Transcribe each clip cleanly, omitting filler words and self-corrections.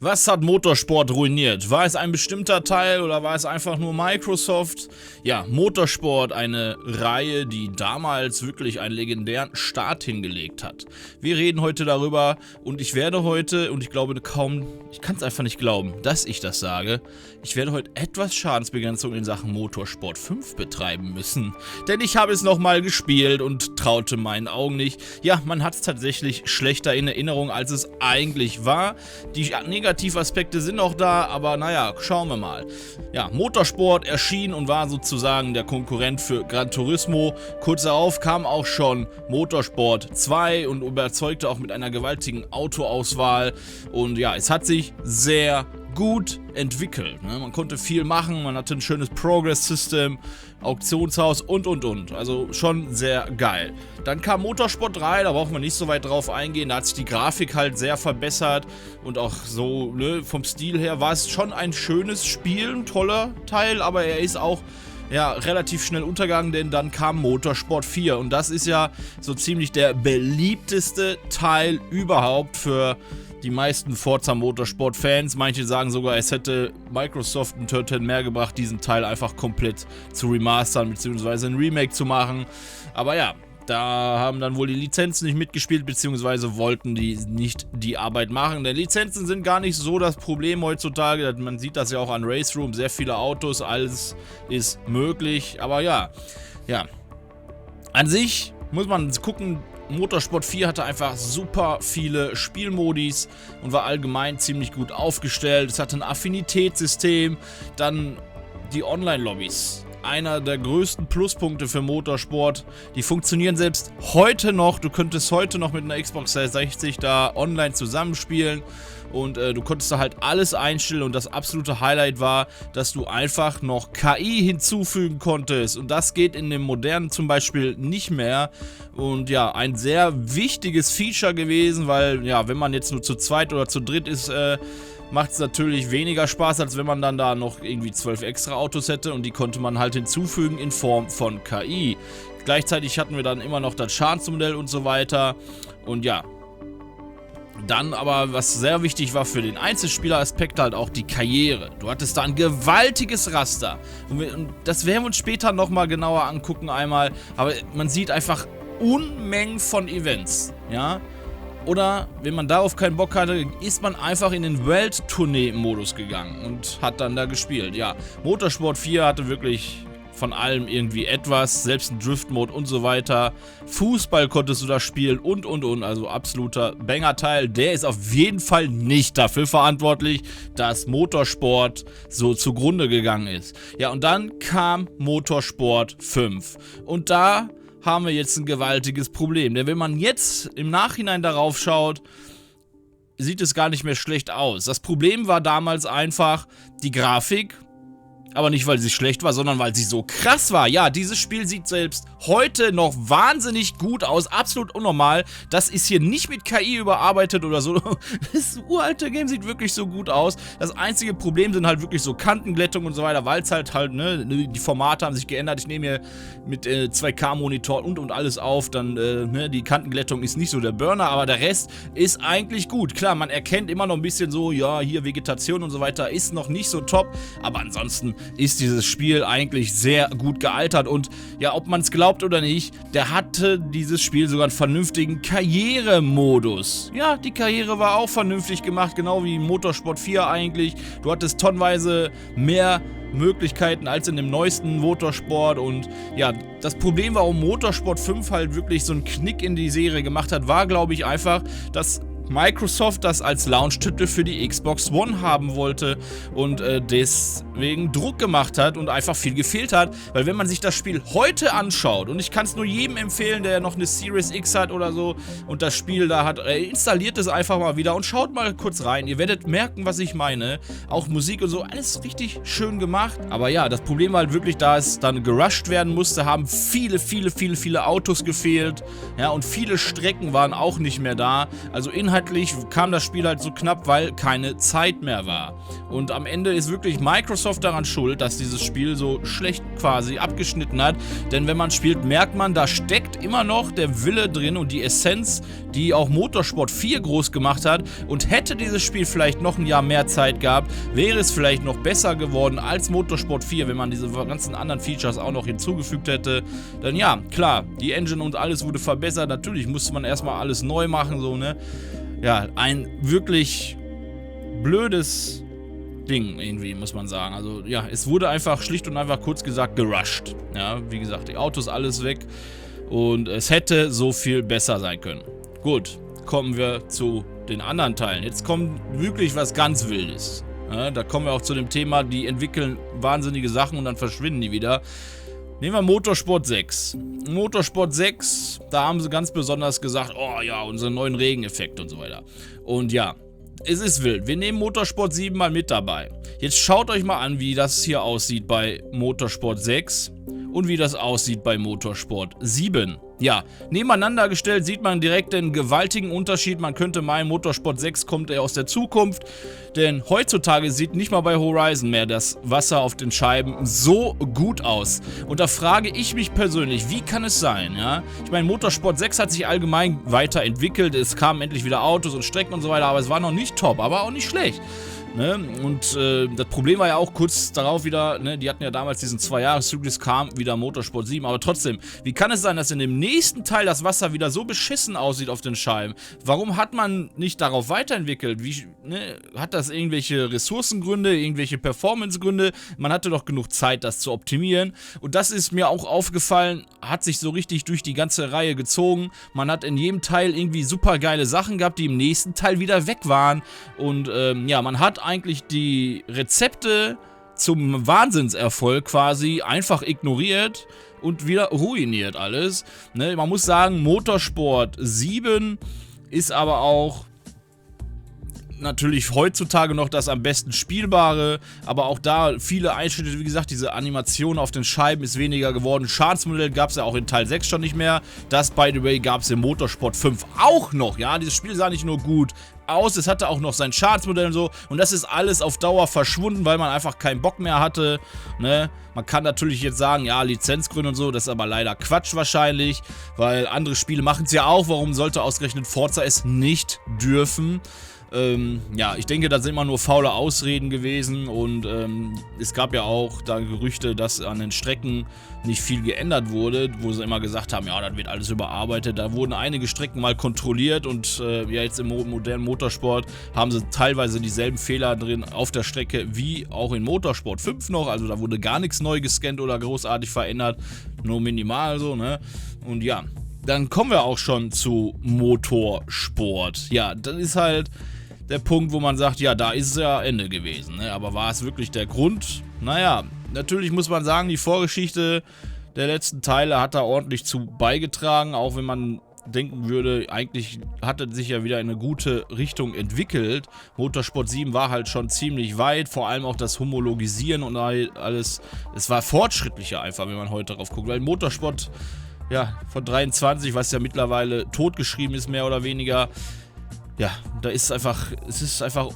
Was hat Motorsport ruiniert? War es ein bestimmter Teil oder war es einfach nur Microsoft? Ja, Motorsport, eine Reihe, die damals wirklich einen legendären Start hingelegt hat. Wir reden heute darüber und ich werde heute, und ich glaube kaum, ich kann es einfach nicht glauben, dass ich das sage, ich werde heute etwas Schadensbegrenzung in Sachen Motorsport 5 betreiben müssen. Denn ich habe es nochmal gespielt und traute meinen Augen nicht. Ja, man hat es tatsächlich schlechter in Erinnerung, als es eigentlich war. Die Negativaspekte sind auch da, aber naja, schauen wir mal. Ja, Motorsport erschien und war sozusagen der Konkurrent für Gran Turismo. Kurz darauf kam auch schon Motorsport 2 und überzeugte auch mit einer gewaltigen Autoauswahl. Und ja, es hat sich sehr gut entwickelt. Ne? Man konnte viel machen, man hatte ein schönes Progress-System, Auktionshaus und. Also schon sehr geil. Dann kam Motorsport 3, da braucht man nicht so weit drauf eingehen, da hat sich die Grafik halt sehr verbessert und auch so, ne, vom Stil her war es schon ein schönes Spiel, ein toller Teil, aber er ist auch relativ schnell untergegangen, denn dann kam Motorsport 4 und das ist ja so ziemlich der beliebteste Teil überhaupt für die meisten Forza Motorsport Fans. Manche sagen sogar, es hätte Microsoft einen Turtle mehr gebracht, diesen Teil einfach komplett zu remastern bzw. ein Remake zu machen. Aber ja, da haben dann wohl die Lizenzen nicht mitgespielt, beziehungsweise wollten die nicht die Arbeit machen. Denn Lizenzen sind gar nicht so das Problem heutzutage. Man sieht das ja auch an Race Room, sehr viele Autos, alles ist möglich. Aber ja, an sich muss man gucken, Motorsport 4 hatte einfach super viele Spielmodis und war allgemein ziemlich gut aufgestellt. Es hatte ein Affinitätssystem, dann die Online-Lobbys. Einer der größten Pluspunkte für Motorsport. Die funktionieren selbst heute noch. Du könntest heute noch mit einer Xbox 360 da online zusammenspielen. Und du konntest da halt alles einstellen und das absolute Highlight war, dass du einfach noch KI hinzufügen konntest und das geht in dem modernen zum Beispiel nicht mehr und ja, ein sehr wichtiges Feature gewesen, weil ja, wenn man jetzt nur zu zweit oder zu dritt ist, macht es natürlich weniger Spaß, als wenn man dann da noch irgendwie 12 extra Autos hätte und die konnte man halt hinzufügen in Form von KI. Gleichzeitig hatten wir dann immer noch das Schadensmodell und so weiter und ja, dann aber, was sehr wichtig war für den Einzelspieleraspekt, halt auch die Karriere. Du hattest da ein gewaltiges Raster. Und das werden wir uns später nochmal genauer angucken einmal. Aber man sieht einfach Unmengen von Events, ja. Oder, wenn man darauf keinen Bock hatte, ist man einfach in den Welttournee-Modus gegangen und hat dann da gespielt. Ja, Motorsport 4 hatte wirklich von allem irgendwie etwas, selbst ein Drift-Mode und so weiter. Fußball konntest du da spielen und. Also absoluter Banger-Teil. Der ist auf jeden Fall nicht dafür verantwortlich, dass Motorsport so zugrunde gegangen ist. Ja, und dann kam Motorsport 5. Und da haben wir jetzt ein gewaltiges Problem. Denn wenn man jetzt im Nachhinein darauf schaut, sieht es gar nicht mehr schlecht aus. Das Problem war damals einfach die Grafik. Aber nicht, weil sie schlecht war, sondern weil sie so krass war. Ja, dieses Spiel sieht selbst heute noch wahnsinnig gut aus. Absolut unnormal. Das ist hier nicht mit KI überarbeitet oder so. Das uralte Game sieht wirklich so gut aus. Das einzige Problem sind halt wirklich so Kantenglättung und so weiter, weil es halt, ne, die Formate haben sich geändert. Ich nehme hier mit 2K-Monitor und alles auf. Dann, ne, die Kantenglättung ist nicht so der Burner, aber der Rest ist eigentlich gut. Klar, man erkennt immer noch ein bisschen so, ja, hier Vegetation und so weiter ist noch nicht so top. Aber ansonsten ist dieses Spiel eigentlich sehr gut gealtert und ja, ob man es glaubt oder nicht, der hatte dieses Spiel sogar einen vernünftigen Karrieremodus. Ja, die Karriere war auch vernünftig gemacht, genau wie Motorsport 4 eigentlich. Du hattest tonnenweise mehr Möglichkeiten als in dem neuesten Motorsport und ja, das Problem, warum Motorsport 5 halt wirklich so einen Knick in die Serie gemacht hat, war, glaube ich, einfach, dass Microsoft das als Launch-Titel für die Xbox One haben wollte und deswegen Druck gemacht hat und einfach viel gefehlt hat, weil wenn man sich das Spiel heute anschaut, und ich kann es nur jedem empfehlen, der noch eine Series X hat oder so und das Spiel da hat, installiert es einfach mal wieder und schaut mal kurz rein, ihr werdet merken, was ich meine, auch Musik und so, alles richtig schön gemacht, aber ja, das Problem war halt wirklich, da es dann gerusht werden musste, haben viele Autos gefehlt, ja, und viele Strecken waren auch nicht mehr da, also Inhalt inhaltlich kam das Spiel halt so knapp, weil keine Zeit mehr war. Und am Ende ist wirklich Microsoft daran schuld, dass dieses Spiel so schlecht quasi abgeschnitten hat. Denn wenn man spielt, merkt man, da steckt immer noch der Wille drin und die Essenz, die auch Motorsport 4 groß gemacht hat. Und hätte dieses Spiel vielleicht noch ein Jahr mehr Zeit gehabt, wäre es vielleicht noch besser geworden als Motorsport 4, wenn man diese ganzen anderen Features auch noch hinzugefügt hätte. Dann ja, klar, die Engine und alles wurde verbessert. Natürlich musste man erstmal alles neu machen, so, ne? Ja, ein wirklich blödes Ding irgendwie, muss man sagen. Also ja, es wurde einfach schlicht und einfach kurz gesagt gerusht. Ja, wie gesagt, die Autos, alles weg und es hätte so viel besser sein können. Gut, kommen wir zu den anderen Teilen. Jetzt kommt wirklich was ganz Wildes. Ja, da kommen wir auch zu dem Thema, die entwickeln wahnsinnige Sachen und dann verschwinden die wieder. Nehmen wir Motorsport 6. Motorsport 6, da haben sie ganz besonders gesagt, oh ja, unseren neuen Regeneffekt und so weiter. Und ja, es ist wild. Wir nehmen Motorsport 7 mal mit dabei. Jetzt schaut euch mal an, wie das hier aussieht bei Motorsport 6 und wie das aussieht bei Motorsport 7. Ja, nebeneinander gestellt sieht man direkt den gewaltigen Unterschied. Man könnte meinen, Motorsport 6 kommt eher aus der Zukunft, denn heutzutage sieht nicht mal bei Horizon mehr das Wasser auf den Scheiben so gut aus. Und da frage ich mich persönlich, wie kann es sein, ja? Ich meine, Motorsport 6 hat sich allgemein weiterentwickelt, es kamen endlich wieder Autos und Strecken und so weiter, aber es war noch nicht top, aber auch nicht schlecht. Ne? Und das Problem war ja auch kurz darauf wieder, ne, die hatten ja damals diesen 2-Jahres-Zyklus, kam wieder Motorsport 7, aber trotzdem, wie kann es sein, dass in dem nächsten Teil das Wasser wieder so beschissen aussieht auf den Scheiben? Warum hat man nicht darauf weiterentwickelt? Hat das irgendwelche Ressourcengründe, irgendwelche Performancegründe? Man hatte doch genug Zeit, das zu optimieren. Und das ist mir auch aufgefallen, hat sich so richtig durch die ganze Reihe gezogen. Man hat in jedem Teil irgendwie super geile Sachen gehabt, die im nächsten Teil wieder weg waren. Und ja, man hat eigentlich die Rezepte zum Wahnsinnserfolg quasi einfach ignoriert und wieder ruiniert alles. Ne? Man muss sagen, Motorsport 7 ist aber auch natürlich heutzutage noch das am besten spielbare, aber auch da viele Einschnitte, wie gesagt, diese Animation auf den Scheiben ist weniger geworden. Schadensmodell gab es ja auch in Teil 6 schon nicht mehr. Das, by the way, gab es im Motorsport 5 auch noch, ja. Dieses Spiel sah nicht nur gut aus, es hatte auch noch sein Schadensmodell und so, und das ist alles auf Dauer verschwunden, weil man einfach keinen Bock mehr hatte, ne. Man kann natürlich jetzt sagen, ja, Lizenzgründe und so, das ist aber leider Quatsch wahrscheinlich, weil andere Spiele machen es ja auch, warum sollte ausgerechnet Forza es nicht dürfen? Ja, ich denke, das sind immer nur faule Ausreden gewesen und es gab ja auch da Gerüchte, dass an den Strecken nicht viel geändert wurde, wo sie immer gesagt haben, ja, das wird alles überarbeitet. Da wurden einige Strecken mal kontrolliert und ja, jetzt im modernen Motorsport haben sie teilweise dieselben Fehler drin auf der Strecke wie auch in Motorsport 5 noch, also da wurde gar nichts neu gescannt oder großartig verändert, nur minimal so, ne, und ja. Dann kommen wir auch schon zu Motorsport. Ja, das ist halt der Punkt, wo man sagt, ja, da ist es ja Ende gewesen, ne? Aber war es wirklich der Grund? Naja, natürlich muss man sagen, die Vorgeschichte der letzten Teile hat da ordentlich zu beigetragen, auch wenn man denken würde, eigentlich hat es sich ja wieder in eine gute Richtung entwickelt. Motorsport 7 war halt schon ziemlich weit, vor allem auch das Homologisieren und alles, es war fortschrittlicher einfach, wenn man heute drauf guckt, weil Motorsport, ja, von 23, was ja mittlerweile totgeschrieben ist, mehr oder weniger, ja, da ist einfach, es ist einfach,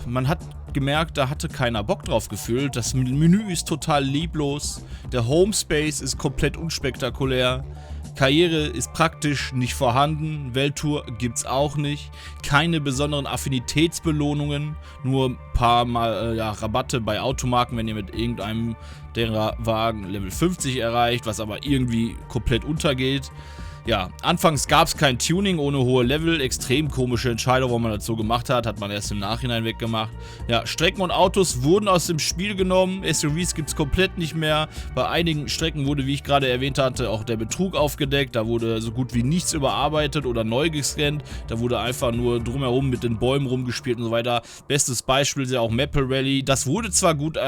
man hat gemerkt, da hatte keiner Bock drauf gefühlt. Das Menü ist total lieblos, der Homespace ist komplett unspektakulär, Karriere ist praktisch nicht vorhanden, Welttour gibt's auch nicht, keine besonderen Affinitätsbelohnungen, nur ein paar Mal Rabatte bei Automarken, wenn ihr mit irgendeinem der Wagen Level 50 erreicht, was aber irgendwie komplett untergeht. Ja, anfangs gab es kein Tuning ohne hohe Level, extrem komische Entscheidung, warum man das so gemacht hat man erst im Nachhinein weggemacht. Ja, Strecken und Autos wurden aus dem Spiel genommen, SUVs gibt es komplett nicht mehr. Bei einigen Strecken wurde, wie ich gerade erwähnt hatte, auch der Betrug aufgedeckt, da wurde so gut wie nichts überarbeitet oder neu gescannt, da wurde einfach nur drumherum mit den Bäumen rumgespielt und so weiter. Bestes Beispiel ist ja auch Maple Rally, das wurde zwar gut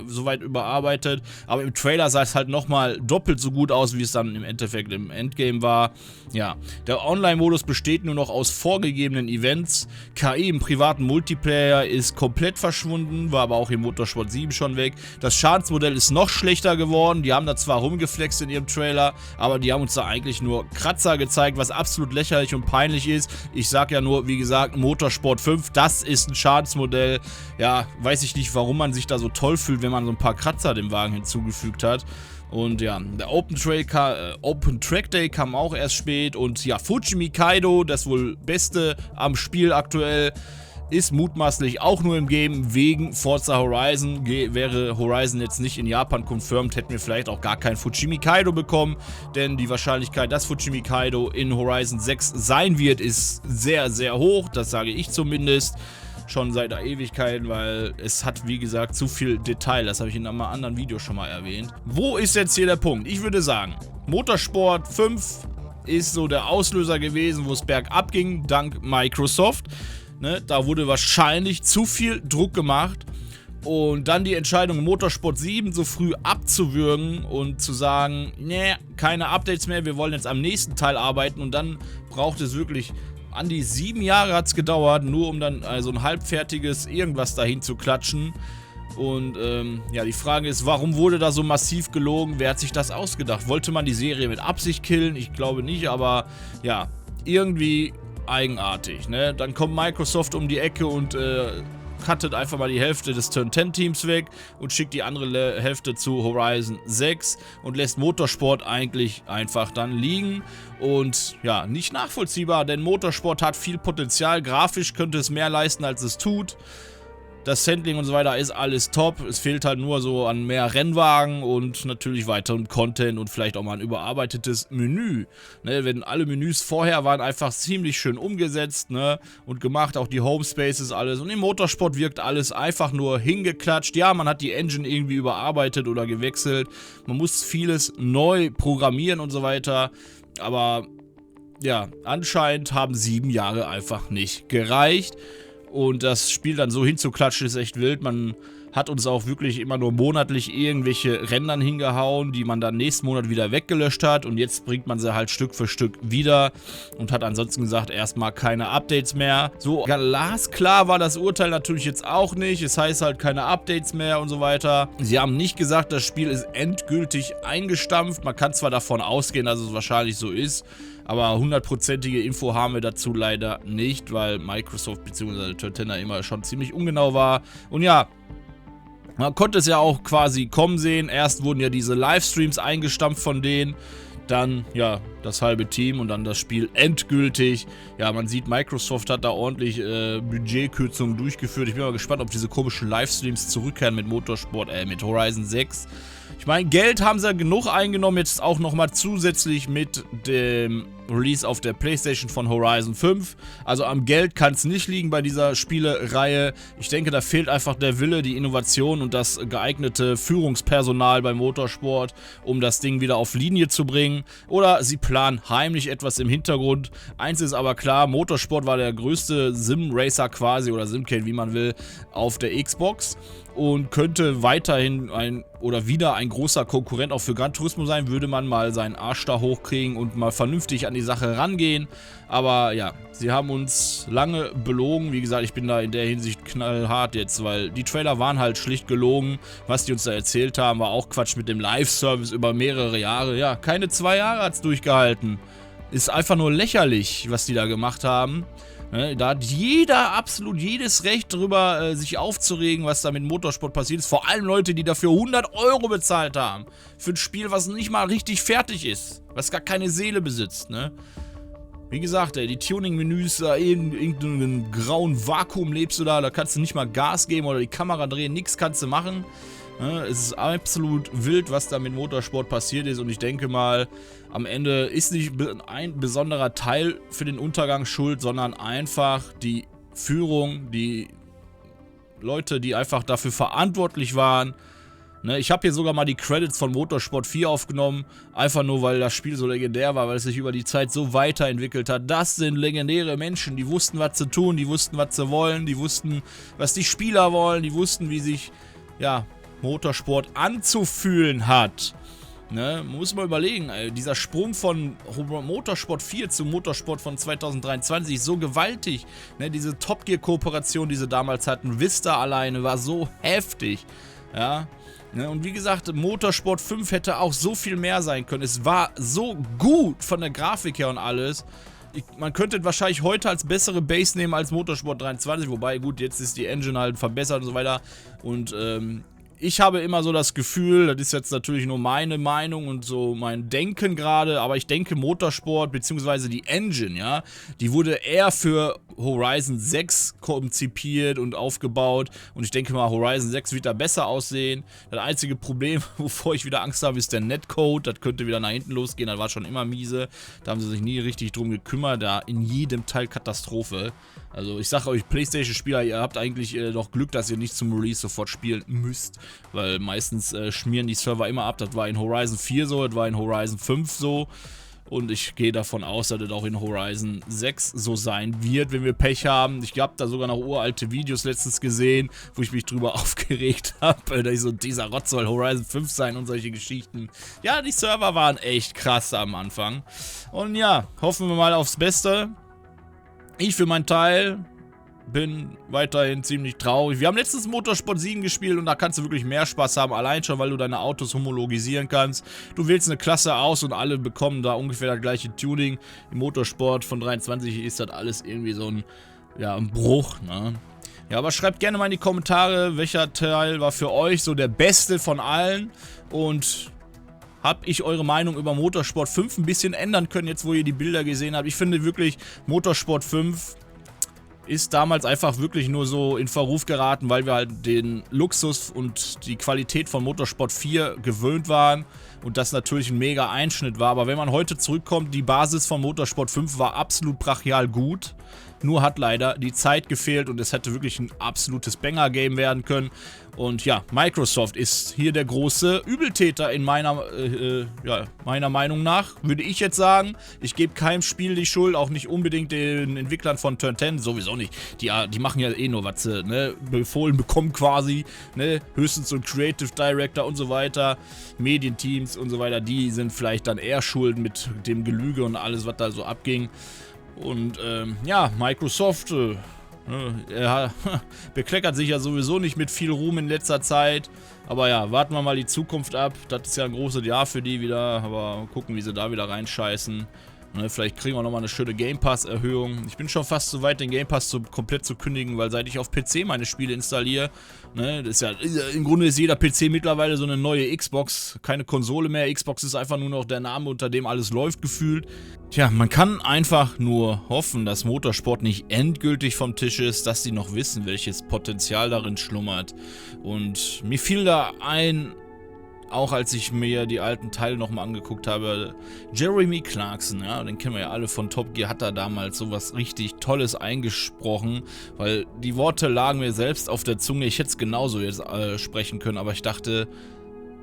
soweit überarbeitet, aber im Trailer sah es halt nochmal doppelt so gut aus, wie es dann im Endeffekt im Endgame war. aber ja, der Online-Modus besteht nur noch aus vorgegebenen Events. KI im privaten Multiplayer ist komplett verschwunden, war aber auch im Motorsport 7 schon weg. Das Schadensmodell ist noch schlechter geworden. Die haben da zwar rumgeflext in ihrem Trailer, aber die haben uns da eigentlich nur Kratzer gezeigt, was absolut lächerlich und peinlich ist. Ich sag ja nur, wie gesagt, Motorsport 5, das ist ein Schadensmodell. Ja, weiß ich nicht, warum man sich da so toll fühlt, wenn man so ein paar Kratzer dem Wagen hinzugefügt hat. Und ja, der Open Track Day kam auch erst spät. Und ja, Fujimi Kaido, das wohl Beste am Spiel aktuell, ist mutmaßlich auch nur im Game wegen Forza Horizon. Wäre Horizon jetzt nicht in Japan confirmed, hätten wir vielleicht auch gar kein Fujimi Kaido bekommen. Denn die Wahrscheinlichkeit, dass Fujimi Kaido in Horizon 6 sein wird, ist sehr, sehr hoch. Das sage ich zumindest. Schon seit der Ewigkeit, weil es hat, wie gesagt, zu viel Detail. Das habe ich in einem anderen Video schon mal erwähnt. Wo ist jetzt hier der Punkt? Ich würde sagen, Motorsport 5 ist so der Auslöser gewesen, wo es bergab ging, dank Microsoft. Ne, da wurde wahrscheinlich zu viel Druck gemacht. Und dann die Entscheidung, Motorsport 7 so früh abzuwürgen und zu sagen, nee, keine Updates mehr, wir wollen jetzt am nächsten Teil arbeiten. Und dann braucht es wirklich an die 7 Jahre hat es gedauert, nur um dann also ein halbfertiges irgendwas dahin zu klatschen. Und ja, die Frage ist, warum wurde da so massiv gelogen? Wer hat sich das ausgedacht? Wollte man die Serie mit Absicht killen? Ich glaube nicht, aber ja, irgendwie eigenartig, ne? Dann kommt Microsoft um die Ecke und cuttet einfach mal die Hälfte des Turn 10 Teams weg und schickt die andere Hälfte zu Horizon 6 und lässt Motorsport eigentlich einfach dann liegen. Und ja, nicht nachvollziehbar, denn Motorsport hat viel Potenzial. Grafisch könnte es mehr leisten, als es tut. Das Handling und so weiter ist alles top. Es fehlt halt nur so an mehr Rennwagen und natürlich weiteren Content und vielleicht auch mal ein überarbeitetes Menü. Ne, wenn alle Menüs vorher waren einfach ziemlich schön umgesetzt, ne, und gemacht, auch die Home Spaces, alles. Und im Motorsport wirkt alles einfach nur hingeklatscht. Ja, man hat die Engine irgendwie überarbeitet oder gewechselt. Man muss vieles neu programmieren und so weiter. Aber ja, anscheinend haben 7 Jahre einfach nicht gereicht. Und das Spiel dann so hinzuklatschen ist echt wild. Man hat uns auch wirklich immer nur monatlich irgendwelche Rendern hingehauen, die man dann nächsten Monat wieder weggelöscht hat. Und jetzt bringt man sie halt Stück für Stück wieder und hat ansonsten gesagt, erstmal keine Updates mehr. So glasklar war das Urteil natürlich jetzt auch nicht. Es heißt halt keine Updates mehr und so weiter. Sie haben nicht gesagt, das Spiel ist endgültig eingestampft. Man kann zwar davon ausgehen, dass es wahrscheinlich so ist, aber 100%ige Info haben wir dazu leider nicht, weil Microsoft bzw. Turtena immer schon ziemlich ungenau war. Und ja, man konnte es ja auch quasi kommen sehen. Erst wurden ja diese Livestreams eingestampft von denen. Dann, ja, das halbe Team und dann das Spiel endgültig. Ja, man sieht, Microsoft hat da ordentlich Budgetkürzungen durchgeführt. Ich bin mal gespannt, ob diese komischen Livestreams zurückkehren mit mit Horizon 6. Ich meine, Geld haben sie ja genug eingenommen, jetzt auch nochmal zusätzlich mit dem Release auf der PlayStation von Horizon 5. Also am Geld kann es nicht liegen bei dieser Spielereihe. Ich denke, da fehlt einfach der Wille, die Innovation und das geeignete Führungspersonal beim Motorsport, um das Ding wieder auf Linie zu bringen. Oder sie planen heimlich etwas im Hintergrund. Eins ist aber klar, Motorsport war der größte Sim-Racer quasi oder Simcade, wie man will, auf der Xbox. Und könnte weiterhin wieder ein großer Konkurrent auch für Gran Turismo sein, würde man mal seinen Arsch da hochkriegen und mal vernünftig an die Sache rangehen. Aber ja, sie haben uns lange belogen. Wie gesagt, ich bin da in der Hinsicht knallhart jetzt, weil die Trailer waren halt schlicht gelogen. Was die uns da erzählt haben, war auch Quatsch mit dem Live-Service über mehrere Jahre. Ja, keine 2 Jahre hat es durchgehalten. Ist einfach nur lächerlich, was die da gemacht haben. Da hat jeder absolut jedes Recht darüber, sich aufzuregen, was da mit Motorsport passiert ist. Vor allem Leute, die dafür 100 € bezahlt haben. Für ein Spiel, was nicht mal richtig fertig ist. Was gar keine Seele besitzt, ne? Wie gesagt, ey, die Tuning-Menüs, da in irgendeinem grauen Vakuum lebst du da kannst du nicht mal Gas geben oder die Kamera drehen, nichts kannst du machen. Es ist absolut wild, was da mit Motorsport passiert ist und ich denke mal, am Ende ist nicht ein besonderer Teil für den Untergang schuld, sondern einfach die Führung, die Leute, die einfach dafür verantwortlich waren. Ich habe hier sogar mal die Credits von Motorsport 4 aufgenommen, einfach nur, weil das Spiel so legendär war, weil es sich über die Zeit so weiterentwickelt hat. Das sind legendäre Menschen, die wussten, was sie tun, die wussten, was sie wollen, die wussten, was die Spieler wollen, die wussten, wie sich, ja, Motorsport anzufühlen hat. Ne, muss man überlegen, dieser Sprung von Motorsport 4 zu Motorsport von 2023 ist so gewaltig. Ne, diese Top Gear Kooperation, die sie damals hatten, Vista alleine war so heftig. Ja, ne, und wie gesagt, Motorsport 5 hätte auch so viel mehr sein können. Es war so gut von der Grafik her und alles. Man könnte wahrscheinlich heute als bessere Base nehmen als Motorsport 23, wobei gut, jetzt ist die Engine halt verbessert und so weiter. Und ich habe immer so das Gefühl, das ist jetzt natürlich nur meine Meinung und so mein Denken gerade, aber ich denke Motorsport bzw. die Engine, ja, die wurde eher für Horizon 6 konzipiert und aufgebaut und ich denke mal, Horizon 6 wird da besser aussehen. Das einzige Problem, wovor ich wieder Angst habe, ist der Netcode, das könnte wieder nach hinten losgehen, das war schon immer miese, da haben sie sich nie richtig drum gekümmert, da in jedem Teil Katastrophe. Also ich sage euch, PlayStation-Spieler, ihr habt eigentlich noch Glück, dass ihr nicht zum Release sofort spielen müsst, weil meistens schmieren die Server immer ab. Das war in Horizon 4 so, das war in Horizon 5 so und ich gehe davon aus, dass das auch in Horizon 6 so sein wird, wenn wir Pech haben. Ich habe da sogar noch uralte Videos letztens gesehen, wo ich mich drüber aufgeregt habe, dass ich so, dieser Rotz soll Horizon 5 sein und solche Geschichten. Ja, die Server waren echt krass am Anfang und ja, hoffen wir mal aufs Beste. Ich für meinen Teil bin weiterhin ziemlich traurig. Wir haben letztens Motorsport 7 gespielt und da kannst du wirklich mehr Spaß haben, allein schon, weil du deine Autos homologisieren kannst. Du wählst eine Klasse aus und alle bekommen da ungefähr das gleiche Tuning. Im Motorsport von 23 ist das alles irgendwie so ein, ja, ein Bruch, ne? Ja, aber schreibt gerne mal in die Kommentare, welcher Teil war für euch so der beste von allen und habe ich eure Meinung über Motorsport 5 ein bisschen ändern können, jetzt wo ihr die Bilder gesehen habt. Ich finde wirklich, Motorsport 5 ist damals einfach wirklich nur so in Verruf geraten, weil wir halt den Luxus und die Qualität von Motorsport 4 gewöhnt waren und das natürlich ein mega Einschnitt war. Aber wenn man heute zurückkommt, die Basis von Motorsport 5 war absolut brachial gut. Nur hat leider die Zeit gefehlt und es hätte wirklich ein absolutes Banger-Game werden können. Und ja, Microsoft ist hier der große Übeltäter in meiner Meinung nach, würde ich jetzt sagen. Ich gebe keinem Spiel die Schuld, auch nicht unbedingt den Entwicklern von Turn 10, sowieso nicht. Die machen ja eh nur, was sie befohlen bekommen quasi, ne? Höchstens so ein Creative Director und so weiter, Medienteams und so weiter, die sind vielleicht dann eher schuld mit dem Gelüge und alles, was da so abging. Und ja, Microsoft bekleckert sich ja sowieso nicht mit viel Ruhm in letzter Zeit. Aber ja, warten wir mal die Zukunft ab. Das ist ja ein großes Jahr für die wieder. Aber gucken, wie sie da wieder reinscheißen. Ne, vielleicht kriegen wir nochmal eine schöne Game Pass-Erhöhung. Ich bin schon fast so weit, den Game Pass komplett zu kündigen, weil seit ich auf PC meine Spiele installiere, ne, das ist ja, im Grunde ist jeder PC mittlerweile so eine neue Xbox, keine Konsole mehr. Xbox ist einfach nur noch der Name, unter dem alles läuft, gefühlt. Tja, man kann einfach nur hoffen, dass Motorsport nicht endgültig vom Tisch ist, dass sie noch wissen, welches Potenzial darin schlummert. Und mir fiel da ein, auch als ich mir die alten Teile nochmal angeguckt habe, Jeremy Clarkson, ja, den kennen wir ja alle von Top Gear, hat da damals sowas richtig Tolles eingesprochen, weil die Worte lagen mir selbst auf der Zunge, ich hätte es genauso jetzt sprechen können, aber ich dachte,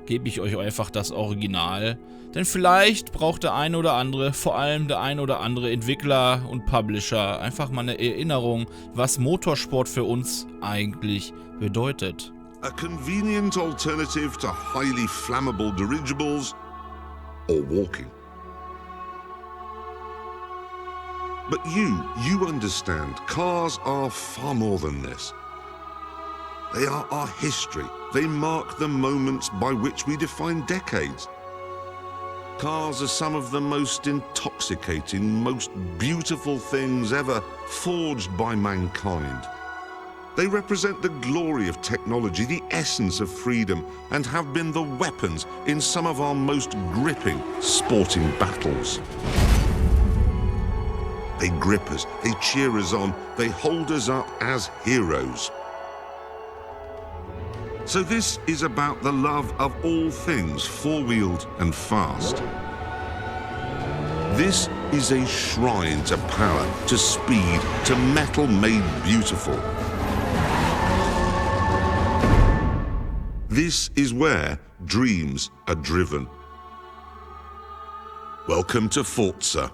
gebe ich euch einfach das Original, denn vielleicht braucht der eine oder andere, vor allem der ein oder andere Entwickler und Publisher, einfach mal eine Erinnerung, was Motorsport für uns eigentlich bedeutet. A convenient alternative to highly flammable dirigibles or walking. But you understand, cars are far more than this. They are our history. They mark the moments by which we define decades. Cars are some of the most intoxicating, most beautiful things ever forged by mankind. They represent the glory of technology, the essence of freedom, and have been the weapons in some of our most gripping sporting battles. They grip us, they cheer us on, they hold us up as heroes. So this is about the love of all things four-wheeled and fast. This is a shrine to power, to speed, to metal made beautiful. This is where dreams are driven. Welcome to Forza.